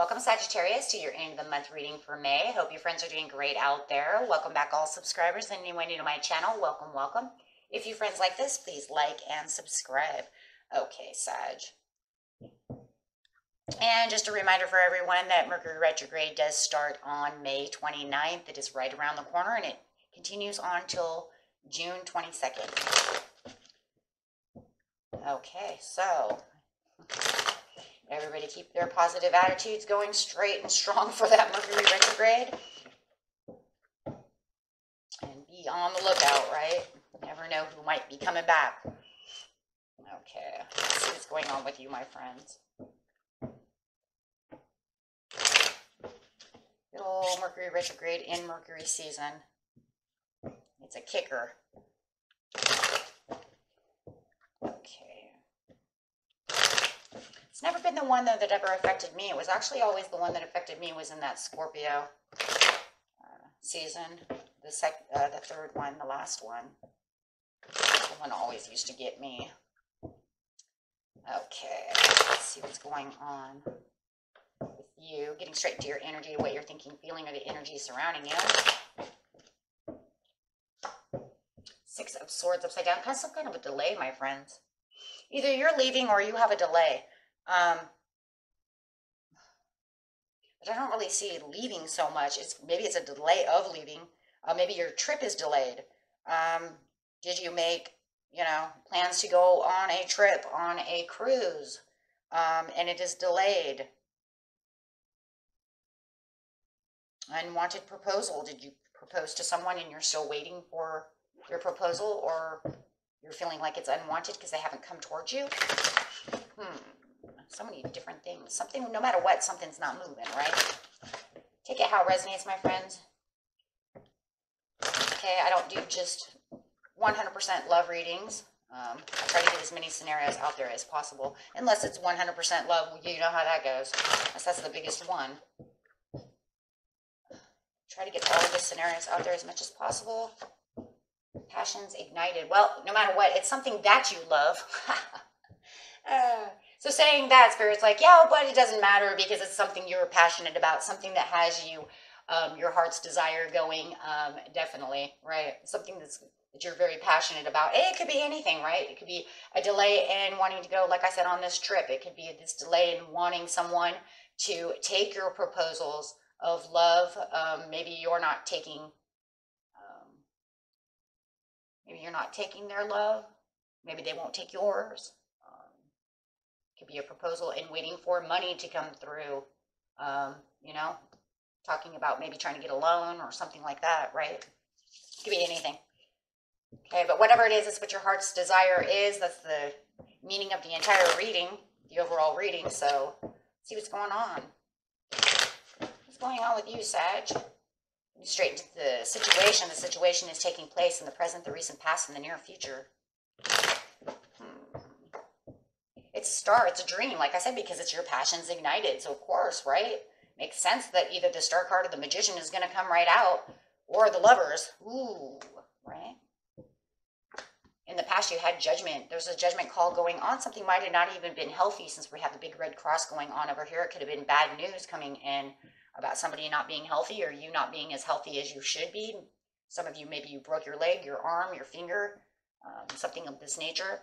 Welcome, Sagittarius, to your end of the month reading for May. Hope your friends are doing great out there. Welcome back, all subscribers, and anyone new to my channel. Welcome, welcome. If you friends like this, please like and subscribe. Okay, Sag. And just a reminder for everyone that Mercury retrograde does start on May 29th. It is right around the corner, and it continues on till June 22nd. Okay, so everybody keep their positive attitudes going straight and strong for that Mercury retrograde. And be on the lookout, right? You never know who might be coming back. Okay, let's see what's going on with you, my friends. Good old Mercury retrograde in Mercury season. It's a kicker. Okay. It's never been the one, though, that ever affected me. It was actually always the one that affected me was in that Scorpio season. The third one, the last one. The one always used to get me. Okay, let's see what's going on with you. Getting straight to your energy, what you're thinking, feeling, or the energy surrounding you. Six of Swords upside down. Kind of some kind of a delay, my friends. Either you're leaving or you have a delay. But I don't really see leaving so much. Maybe it's a delay of leaving. Maybe your trip is delayed. Did you make, plans to go on a trip, on a cruise, and it is delayed? Unwanted proposal. Did you propose to someone and you're still waiting for your proposal, or you're feeling like it's unwanted because they haven't come towards you? So many different things. Something, no matter what, something's not moving, right? Take it how it resonates, my friends. Okay, I don't do just 100% love readings. I try to get as many scenarios out there as possible. Unless it's 100% love, you know how that goes. That's the biggest one. Try to get all of the scenarios out there as much as possible. Passions ignited. Well, no matter what, it's something that you love. So saying that, Spirit's like, yeah, but it doesn't matter because it's something you're passionate about, something that has you, your heart's desire going, definitely, right? Something that you're very passionate about. It could be anything, right? It could be a delay in wanting to go, like I said, on this trip. It could be this delay in wanting someone to take your proposals of love. Maybe you're not taking, their love. Maybe they won't take yours. Could be a proposal and waiting for money to come through, talking about maybe trying to get a loan or something like that, right? It could be anything. Okay, but whatever it is, it's what your heart's desire is. That's the meaning of the entire reading, the overall reading. So see what's going on. What's going on with you, Sag? Straight into the situation. The situation is taking place in the present, the recent past, and the near future. It's a star, it's a dream, like I said, because it's your passions ignited. So, of course, right? Makes sense that either the star card or the magician is going to come right out, or the lovers. Ooh, right? In the past, you had judgment. There's a judgment call going on. Something might have not even been healthy since we have the big red cross going on over here. It could have been bad news coming in about somebody not being healthy or you not being as healthy as you should be. Some of you, maybe you broke your leg, your arm, your finger, something of this nature.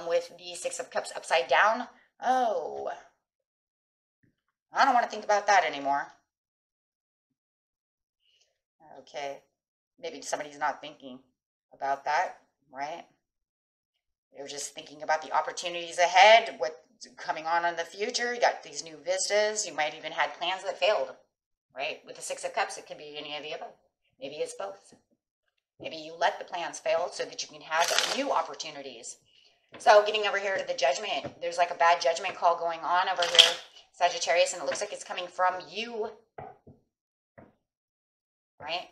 With the Six of Cups upside down. Oh, I don't want to think about that anymore. Okay, maybe somebody's not thinking about that, right? They're just thinking about the opportunities ahead, what's coming on in the future. You got these new vistas. You might even had plans that failed, right? With the Six of Cups, it could be any of the above. Maybe it's both. Maybe you let the plans fail so that you can have new opportunities. So getting over here to the judgment, there's like a bad judgment call going on over here, Sagittarius, and it looks like it's coming from you, right?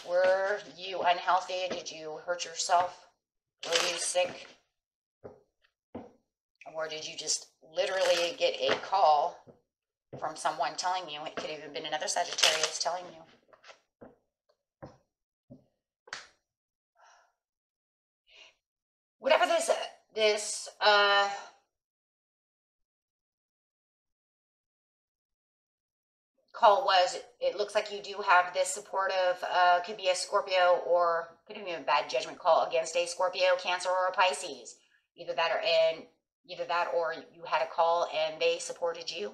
Were you unhealthy? Did you hurt yourself? Were you sick? Or did you just literally get a call from someone telling you? It could have even been another Sagittarius telling you. Whatever this call was, it looks like you do have this supportive, could be a Scorpio or could be a bad judgment call against a Scorpio, Cancer, or a Pisces. Either that or you had a call and they supported you.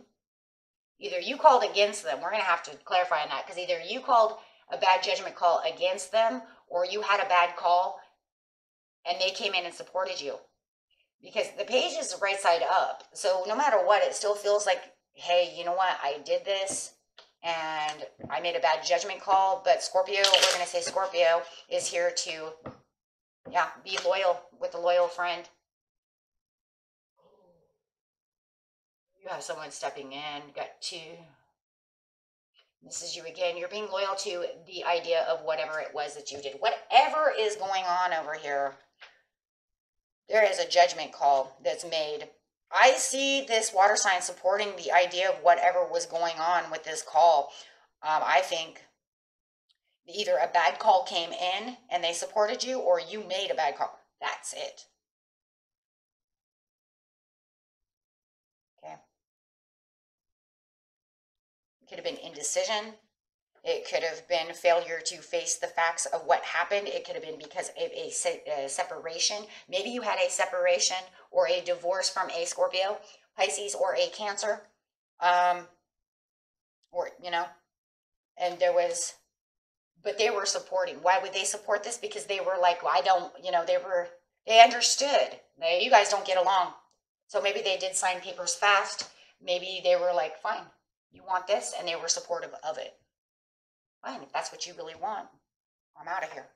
Either you called against them. We're going to have to clarify on that, because either you called a bad judgment call against them or you had a bad call and they came in and supported you. Because the page is right side up. So no matter what, it still feels like, hey, you know what? I did this and I made a bad judgment call. But Scorpio, we're going to say Scorpio is here to, yeah, be loyal with a loyal friend. You have someone stepping in. Got 2. This is you again. You're being loyal to the idea of whatever it was that you did. Whatever is going on over here, there is a judgment call that's made. I see this water sign supporting the idea of whatever was going on with this call. I think either a bad call came in and they supported you, or you made a bad call. That's it. Okay. It could have been indecision. It could have been failure to face the facts of what happened. It could have been because of a separation. Maybe you had a separation or a divorce from a Scorpio, Pisces, or a Cancer. Or, you know, and there was, but they were supporting. Why would they support this? Because they were like, well, I don't, you know, they understood. You guys don't get along. So maybe they did sign papers fast. Maybe they were like, fine, you want this? And they were supportive of it. Fine, if that's what you really want, I'm out of here.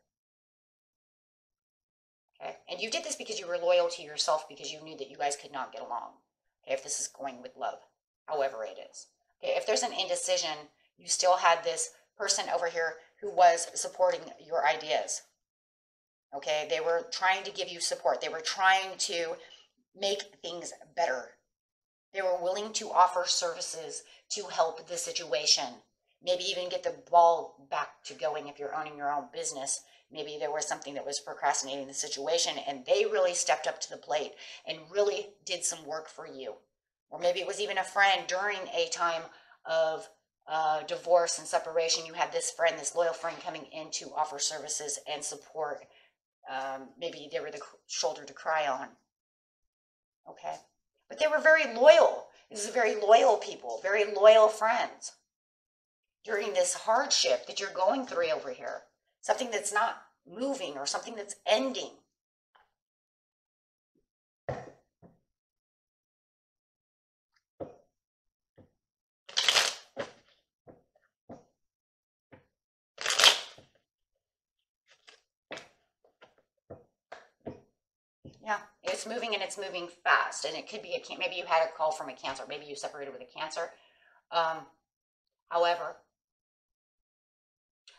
Okay, and you did this because you were loyal to yourself, because you knew that you guys could not get along. Okay, if this is going with love, however it is. Okay, if there's an indecision, you still had this person over here who was supporting your ideas. Okay, they were trying to give you support. They were trying to make things better. They were willing to offer services to help the situation. Maybe even get the ball back to going if you're owning your own business. Maybe there was something that was procrastinating the situation and they really stepped up to the plate and really did some work for you. Or maybe it was even a friend during a time of divorce and separation. You had this friend, this loyal friend, coming in to offer services and support. Maybe they were the shoulder to cry on. Okay. But they were very loyal. This is very loyal people, very loyal friends. During this hardship that you're going through over here, something that's not moving or something that's ending. Yeah, it's moving and it's moving fast. And it could be, maybe you had a call from a Cancer. Maybe you separated with a Cancer. However,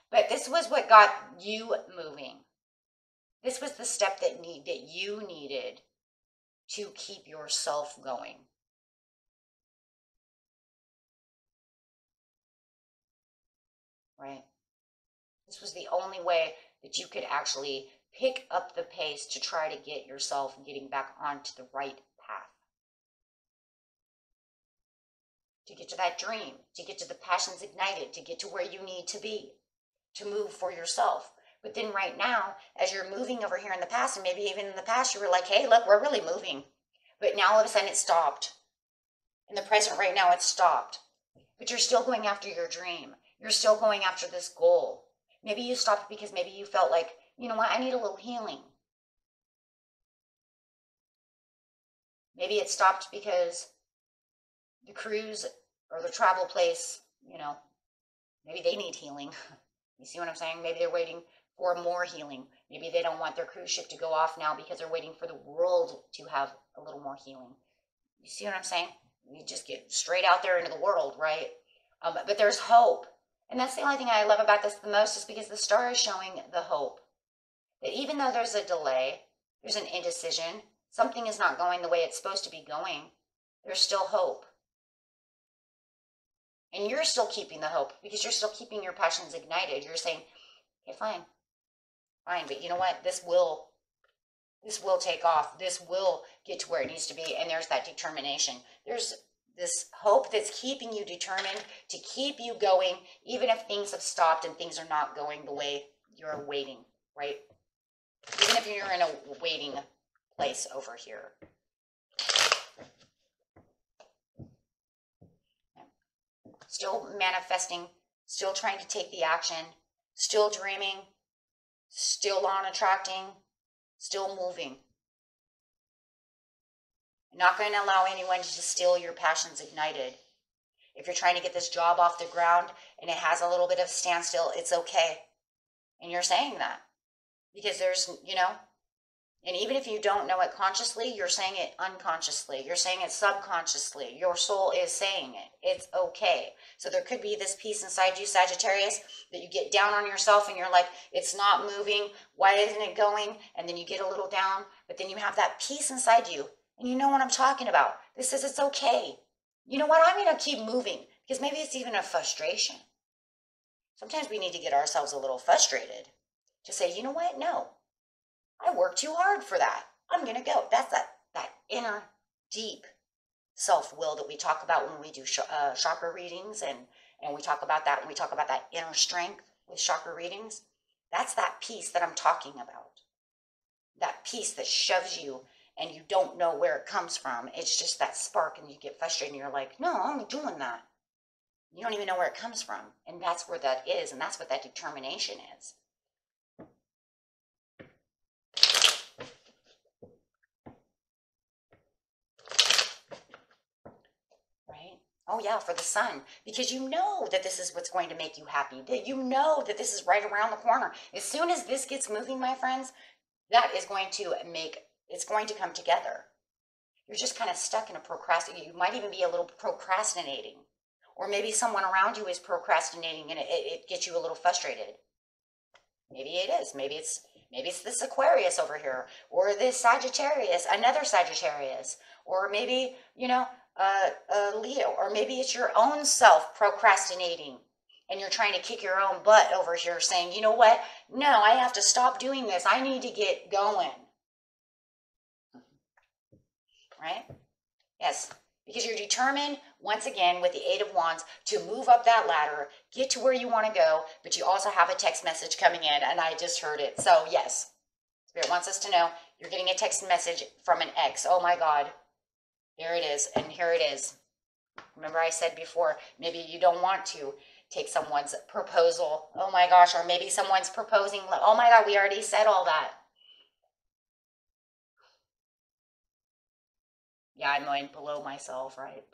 but this was what got you moving. This was the step that you needed to keep yourself going. Right? This was the only way that you could actually pick up the pace to try to get yourself getting back onto the right path. To get to that dream, to get to the passions ignited, to get to where you need to be, to move for yourself. But then right now, as you're moving over here in the past, and maybe even in the past, you were like, hey, look, we're really moving. But now all of a sudden it stopped. In the present right now, it's stopped. But you're still going after your dream. You're still going after this goal. Maybe you stopped because maybe you felt like, you know what, I need a little healing. Maybe it stopped because the cruise or the travel place, you know, maybe they need healing. You see what I'm saying? Maybe they're waiting for more healing. Maybe they don't want their cruise ship to go off now because they're waiting for the world to have a little more healing. You see what I'm saying? You just get straight out there into the world, right? But there's hope. And that's the only thing I love about this the most, is because the star is showing the hope. That even though there's a delay, there's an indecision, something is not going the way it's supposed to be going, there's still hope. And you're still keeping the hope because you're still keeping your passions ignited. You're saying, okay, fine, but you know what? This will take off. This will get to where it needs to be. And there's that determination. There's this hope that's keeping you determined to keep you going, even if things have stopped and things are not going the way you're waiting, right? Even if you're in a waiting place over here. Still manifesting, still trying to take the action, still dreaming, still on attracting, still moving. Not going to allow anyone to steal your passions ignited. If you're trying to get this job off the ground and it has a little bit of standstill, it's okay. And you're saying that because there's, you know, and even if you don't know it consciously, you're saying it unconsciously. You're saying it subconsciously. Your soul is saying it. It's okay. So there could be this piece inside you, Sagittarius, that you get down on yourself and you're like, it's not moving. Why isn't it going? And then you get a little down, but then you have that peace inside you. And you know what I'm talking about. This says it's okay. You know what? I'm going to keep moving because maybe it's even a frustration. Sometimes we need to get ourselves a little frustrated to say, you know what? No. I worked too hard for that. I'm going to go. That's that inner, deep self-will that we talk about when we do chakra readings. And we talk about that when we talk about that inner strength with chakra readings. That's that piece that I'm talking about. That piece that shoves you and you don't know where it comes from. It's just that spark and you get frustrated and you're like, no, I'm doing that. You don't even know where it comes from. And that's where that is. And that's what that determination is. Oh yeah, for the sun, because you know that this is what's going to make you happy. That you know that this is right around the corner. As soon as this gets moving, my friends, that is going to it's going to come together. You're just kind of stuck in a procrastination. You might even be a little procrastinating. Or maybe someone around you is procrastinating and it gets you a little frustrated. Maybe it is. Maybe it's this Aquarius over here, or this Sagittarius, another Sagittarius, or maybe, you know, Leo, or maybe it's your own self procrastinating and you're trying to kick your own butt over here saying, you know what? No, I have to stop doing this. I need to get going. Right? Yes. Because you're determined, once again, with the Eight of Wands, to move up that ladder, get to where you want to go, but you also have a text message coming in, and I just heard it. So, yes, Spirit wants us to know you're getting a text message from an ex. Oh, my God. Here it is, and here it is. Remember I said before, maybe you don't want to take someone's proposal. Oh, my gosh, or maybe someone's proposing. Oh, my God, we already said all that. Yeah, I'm going below myself, right?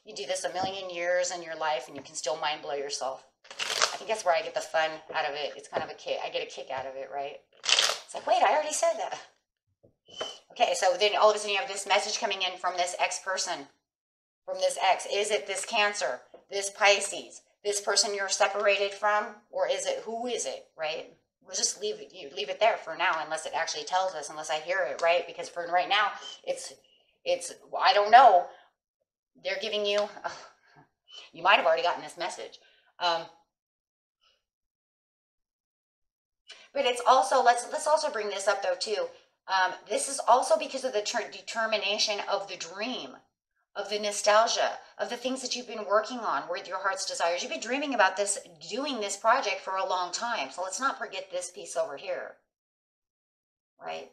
You do this a million years in your life and you can still mind blow yourself. I think that's where I get the fun out of it. It's kind of a kick. I get a kick out of it, right? It's like, wait, I already said that. Okay, so then all of a sudden you have this message coming in from this ex person, from this ex. Is it this Cancer, this Pisces, this person you're separated from, or is it, who is it, right? We'll just leave it there for now, unless it actually tells us, unless I hear it, right? Because for right now, it's I don't know. They're giving you, you might have already gotten this message. But it's also, let's also bring this up though too. This is also because of the determination of the dream, of the nostalgia, of the things that you've been working on with your heart's desires. You've been dreaming about this, doing this project for a long time. So let's not forget this piece over here, right?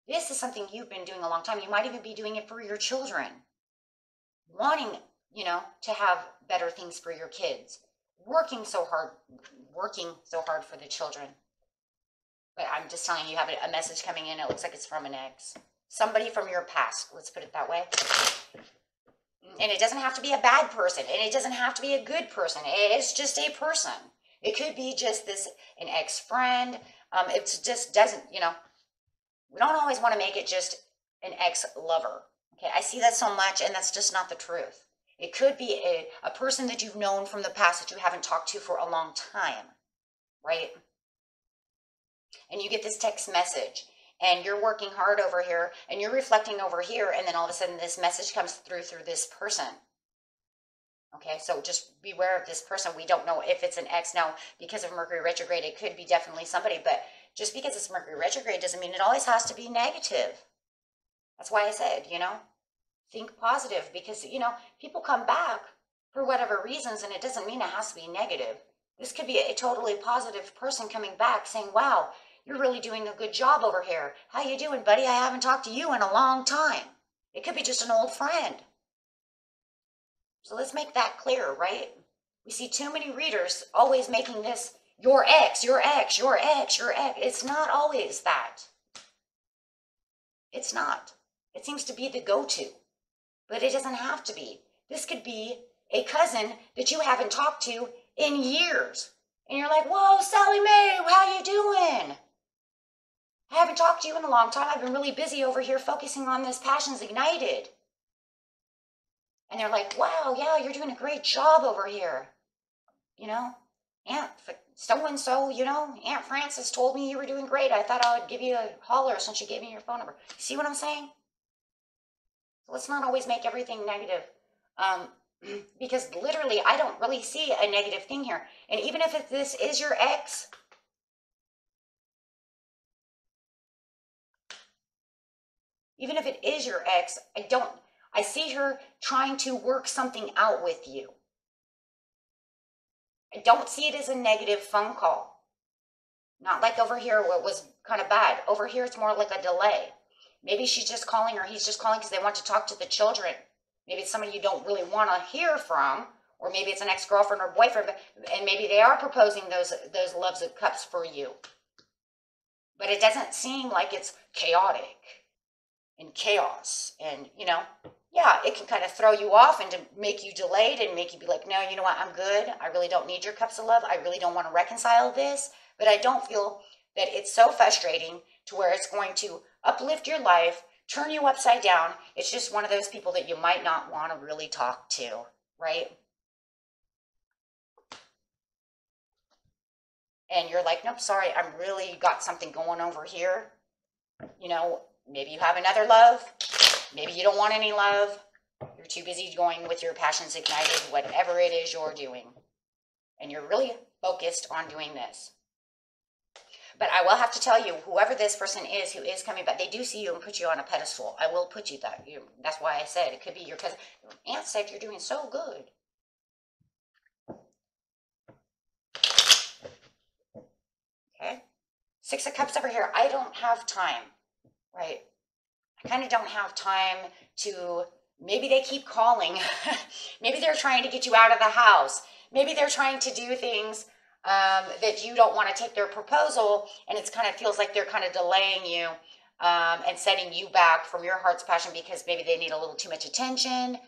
This is something you've been doing a long time. You might even be doing it for your children, wanting, you know, to have better things for your kids, working so hard for the children. But I'm just telling you, you have a message coming in. It looks like it's from an ex, somebody from your past. Let's put it that way. And it doesn't have to be a bad person, and it doesn't have to be a good person. It's just a person. It could be just an ex-friend. It just doesn't, you know, we don't always want to make it just an ex-lover. Okay, I see that so much, and that's just not the truth. It could be a person that you've known from the past that you haven't talked to for a long time, right? And you get this text message, and you're working hard over here, and you're reflecting over here, and then all of a sudden this message comes through this person. Okay, so just beware of this person. We don't know if it's an ex now because of Mercury retrograde. It could be definitely somebody, but just because it's Mercury retrograde doesn't mean it always has to be negative. That's why I said, you know, think positive, because, you know, people come back for whatever reasons, and it doesn't mean it has to be negative. This could be a totally positive person coming back saying, wow, you're really doing a good job over here. How you doing, buddy? I haven't talked to you in a long time. It could be just an old friend. So let's make that clear, right? We see too many readers always making this your ex, your ex, your ex, your ex. It's not always that. It's not. It seems to be the go-to, but it doesn't have to be. This could be a cousin that you haven't talked to in years. And you're like, whoa, Sally Mae, how you doing? I haven't talked to you in a long time. I've been really busy over here focusing on this Passions Ignited. And they're like, wow, yeah, you're doing a great job over here. You know, Aunt so-and-so, you know, Aunt Frances told me you were doing great. I thought I would give you a holler since you gave me your phone number. See what I'm saying? Let's not always make everything negative. Because literally, I don't really see a negative thing here. And even if this is your ex, even if it is your ex, I see her trying to work something out with you. I don't see it as a negative phone call. Not like over here where it was kind of bad. Over here, it's more like a delay. Maybe she's just calling, or he's just calling because they want to talk to the children. Maybe it's somebody you don't really want to hear from, or maybe it's an ex-girlfriend or boyfriend, and maybe they are proposing those loves of cups for you. But it doesn't seem like it's chaotic and chaos, and, you know, yeah, it can kind of throw you off and to make you delayed and make you be like, no, you know what, I'm good. I really don't need your cups of love. I really don't want to reconcile this. But I don't feel that it's so frustrating to where it's going to uplift your life, turn you upside down. It's just one of those people that you might not want to really talk to, right? And you're like, nope, sorry, I'm really got something going over here. You know, maybe you have another love. Maybe you don't want any love. You're too busy going with your Passions Ignited, whatever it is you're doing. And you're really focused on doing this. But I will have to tell you, whoever this person is who is coming back, they do see you and put you on a pedestal. I will put you that. That's why I said it could be your cousin. Your aunt said you're doing so good. Okay. 6 of Cups over here. I don't have time, right? I kind of don't have time to, maybe they keep calling. Maybe they're trying to get you out of the house. Maybe they're trying to do things that you don't want to take their proposal, and it's kind of feels like they're kind of delaying you and setting you back from your heart's passion because maybe they need a little too much attention.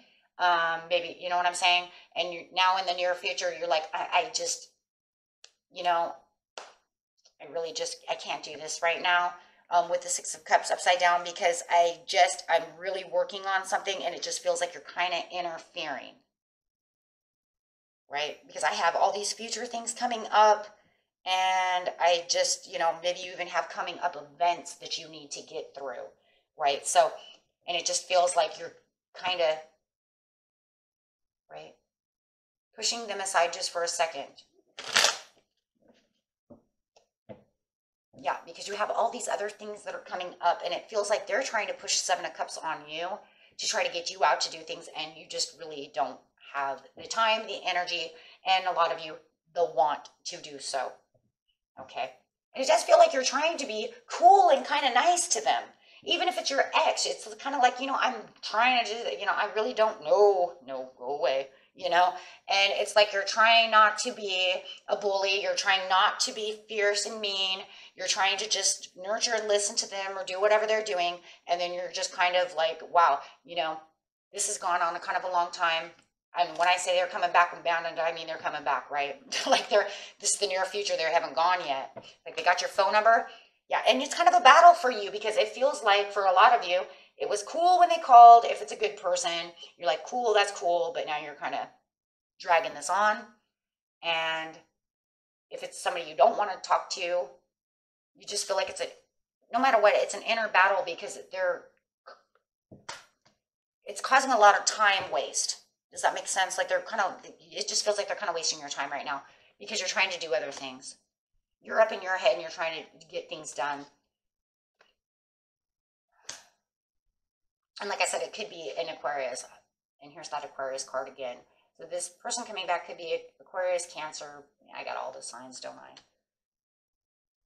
Maybe, you know what I'm saying? And you now in the near future, you're like, I just, you know, I can't do this right now with the 6 of Cups upside down because I'm really working on something and it just feels like you're kind of interfering. Right? Because I have all these future things coming up, and I just, you know, maybe you even have coming up events that you need to get through, right? So, and it just feels like you're kind of, right, pushing them aside just for a second. Yeah, because you have all these other things that are coming up, and it feels like they're trying to push 7 of Cups on you to try to get you out to do things, and you just really don't have the time, the energy, and a lot of you, the want to do so. Okay? And it does feel like you're trying to be cool and kind of nice to them. Even if it's your ex, it's kind of like, you know, I'm trying to do that. You know, I really don't know. No, go away. You know, and it's like you're trying not to be a bully. You're trying not to be fierce and mean. You're trying to just nurture and listen to them or do whatever they're doing. And then you're just kind of like, wow, you know, this has gone on a kind of a long time. And when I say they're coming back from bound and I mean they're coming back, right? Like this is the near future. They haven't gone yet. Like they got your phone number. Yeah, and it's kind of a battle for you because it feels like for a lot of you, it was cool when they called. If it's a good person, you're like, cool, that's cool. But now you're kind of dragging this on. And if it's somebody you don't want to talk to, you just feel like no matter what, it's an inner battle because it's causing a lot of time waste. Does that make sense? Like it just feels like they're kind of wasting your time right now because you're trying to do other things. You're up in your head and you're trying to get things done. And like I said, it could be an Aquarius. And here's that Aquarius card again. So this person coming back could be Aquarius, Cancer. I got all the signs, don't I?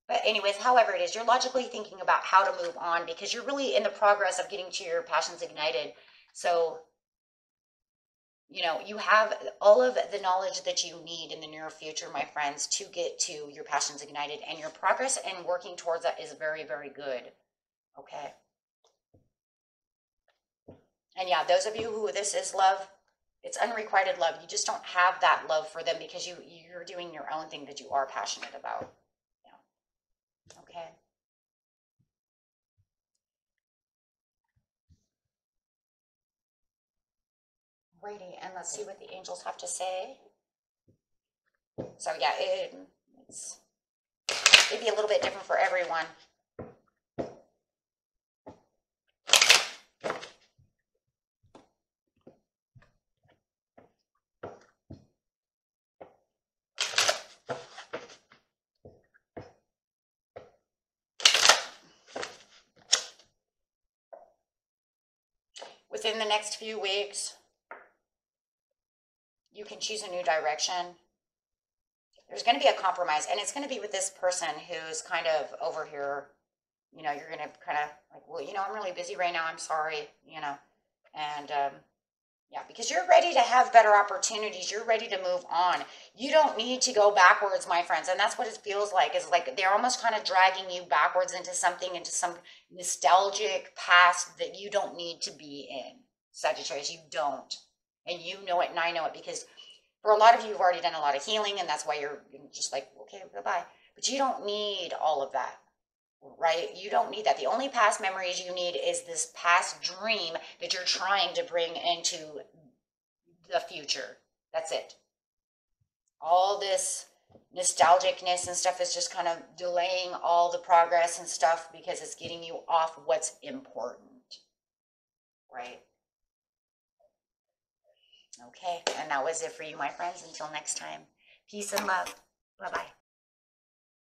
But anyways, however it is, you're logically thinking about how to move on because you're really in the progress of getting to your passions ignited. So, you know, you have all of the knowledge that you need in the near future, my friends, to get to your passions ignited. And your progress and working towards that is very, very good. Okay. And yeah, those of you who this is love, it's unrequited love. You just don't have that love for them because you're doing your own thing that you are passionate about. Yeah. Okay. Righty, and let's see what the angels have to say. So yeah, it'd be a little bit different for everyone. Within the next few weeks, you can choose a new direction. There's going to be a compromise, and it's going to be with this person who's kind of over here. You know, you're going to kind of like, well, you know, I'm really busy right now. I'm sorry, you know. And yeah, because you're ready to have better opportunities. You're ready to move on. You don't need to go backwards, my friends. And that's what it feels like. Is like they're almost kind of dragging you backwards into something, into some nostalgic past that you don't need to be in. Sagittarius, you don't. And you know it, and I know it, because for a lot of you, you've already done a lot of healing, and that's why you're just like, okay, goodbye. But you don't need all of that. Right? You don't need that. The only past memories you need is this past dream that you're trying to bring into the future. That's it. All this nostalgicness and stuff is just kind of delaying all the progress and stuff because it's getting you off what's important. Right? Okay. And that was it for you, my friends. Until next time. Peace and love. Bye-bye.